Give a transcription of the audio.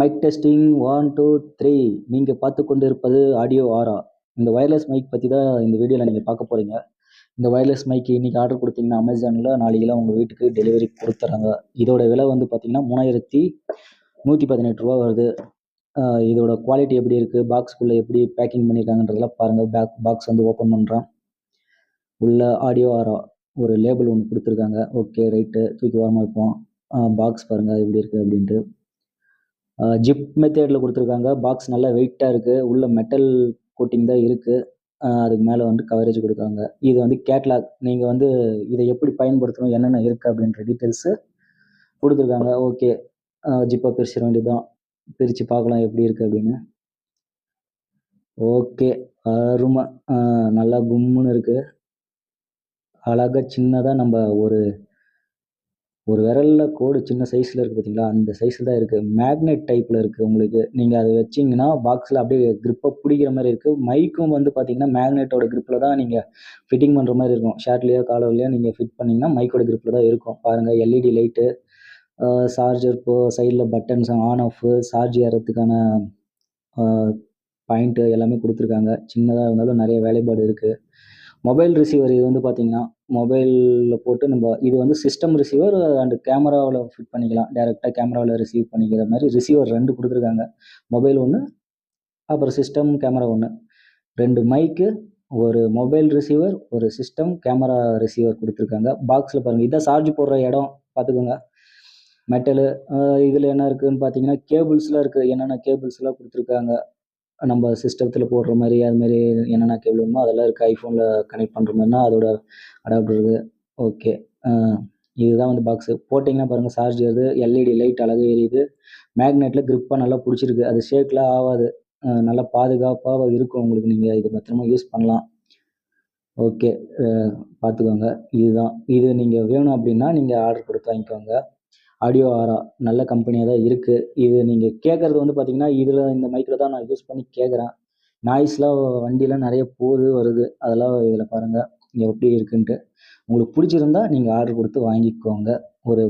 Mic testing 1 2 3. நீங்கள் பார்த்து கொண்டு இருப்பது ஆடியோ ஆரா. இந்த வயர்லெஸ் மைக் பற்றி தான் இந்த வீடியோவில் நீங்கள் பார்க்க போகிறீங்க. இந்த வயர்லெஸ் மைக் இன்றைக்கி ஆர்டர் கொடுத்தீங்கன்னா அமேசானில் நாளைக்கெல்லாம் உங்கள் வீட்டுக்கு டெலிவரி கொடுத்துட்றாங்க. இதோட விலை வந்து பார்த்தீங்கன்னா 3118 ரூபா வருது. இதோட குவாலிட்டி எப்படி இருக்குது, பாக்ஸ்குள்ளே எப்படி பேக்கிங் பண்ணியிருக்காங்கன்றதெல்லாம் பாருங்கள். பாக்ஸ் வந்து ஓப்பன் பண்ணுறேன். உள்ள ஆடியோ ஆரா ஒரு லேபிள் ஒன்று கொடுத்துருக்காங்க. ஓகே ரைட்டு, தூக்கி ஓரமாக வைப்போம். பாக்ஸ் பாருங்கள் எப்படி இருக்குது அப்படின்ட்டு. ஜிப் மெத்தேடில் கொடுத்துருக்காங்க. பாக்ஸ் நல்லா வெயிட்டாக இருக்குது. உள்ள மெட்டல் கோட்டிங் தான் இருக்குது. அதுக்கு மேலே வந்து கவரேஜ் கொடுக்குறாங்க. இது வந்து கேட்லாக். நீங்கள் வந்து இதை எப்படி பயன்படுத்தணும், என்னென்ன இருக்குது அப்படின்ற டீட்டெயில்ஸு கொடுத்துருக்காங்க. ஓகே, ஜிப்பை பிரிச்சிட வேண்டியது தான். பிரித்து பார்க்கலாம் எப்படி இருக்குது அப்படின்னு. ஓகே, அருமை. நல்லா கும்முன்னு இருக்குது. அழகாக சின்னதாக நம்ம ஒரு விரலில் கோடு சின்ன சைஸில் இருக்குது பார்த்தீங்களா, அந்த சைஸில் தான் இருக்குது. மேக்னெட் டைப்பில் இருக்குது உங்களுக்கு. நீங்கள் அதை வச்சிங்கன்னா பாக்ஸில் அப்படியே க்ரிப்பை பிடிக்கிற மாதிரி இருக்குது. மைக்கும் வந்து பார்த்தீங்கன்னா மேக்னெட்டோட க்ரிப்பில் தான் நீங்கள் ஃபிட்டிங் பண்ணுற மாதிரி இருக்கும். ஷர்ட்லேயோ காலர்லையோ நீங்கள் ஃபிட் பண்ணிங்கன்னா மைக்கோட க்ரிப்பில் தான் இருக்கும். பாருங்கள், எல்இடி லைட்டு, சார்ஜர், சைடில் பட்டன்ஸ் ஆன் ஆஃப், சார்ஜ் ஏறத்துக்கான பாயிண்ட்டு எல்லாமே கொடுத்துருக்காங்க. சின்னதாக இருந்தாலும் நிறைய வேலைப்பாடு இருக்குது. மொபைல் ரிசீவர் இது வந்து பார்த்தீங்கன்னா மொபைலில் போட்டு நம்ம இது வந்து சிஸ்டம் ரிசீவர் அண்ட் கேமராவில் ஃபிட் பண்ணிக்கலாம். டேரெக்டாக கேமராவில் ரிசீவ் பண்ணிக்கிற மாதிரி ரிசீவர் 2 கொடுத்துருக்காங்க. மொபைல் ஒன்று, அப்புறம் சிஸ்டம் கேமரா ஒன்று. 2 மைக்கு, ஒரு மொபைல் ரிசீவர், ஒரு சிஸ்டம் கேமரா ரிசீவர் கொடுத்துருக்காங்க. பாக்ஸில் பாருங்கள், இதான் சார்ஜ் போடுற இடம் பார்த்துக்கோங்க. மெட்டலு. இதில் என்ன இருக்குதுன்னு பார்த்தீங்கன்னா கேபிள்ஸ்லாம் இருக்குது. என்னென்ன கேபிள்ஸ்லாம் கொடுத்துருக்காங்க, நம்ம சிஸ்டத்தில் போடுற மாதிரி அதுமாரி என்னென்ன கேபிள் வேணுமோ அதெல்லாம் இருக்குது. ஐஃபோனில் கனெக்ட் பண்ணுற மாதிரினா அதோட அடாப்டர் இருக்குது. ஓகே, இதுதான் வந்து பாக்ஸு. போட்டிங்கன்னா பாருங்கள் சார்ஜ் ஏறுது. எல்இடி லைட் அழகாக எரியுது. மேக்னெட்டில் க்ரிப்பாக நல்லா பிடிச்சிருக்கு. அது ஷேக்லாம் ஆகாது. நல்லா பாதுகாப்பாக இருக்கும் உங்களுக்கு. நீங்கள் இது பத்திரமா யூஸ் பண்ணலாம். ஓகே, பார்த்துக்கோங்க. இதுதான். இது நீங்கள் வேணும் அப்படின்னா நீங்கள் ஆர்டர் கொடுத்து வாங்கிக்கோங்க. ஆடியோ ஆரா நல்ல கம்பெனியாக தான் இருக்குது. இது நீங்கள் கேட்குறது வந்து பார்த்தீங்கன்னா இதில் இந்த மைக்கில் தான் நான் யூஸ் பண்ணி கேட்குறேன். நாய்ஸ்லாம் வண்டிலாம் நிறைய போகுது வருது. அதெல்லாம் இதில் பாருங்கள் எப்படி இருக்குன்ட்டு. உங்களுக்கு பிடிச்சிருந்தா நீங்கள் ஆர்டர் கொடுத்து வாங்கிக்கோங்க. ஒரு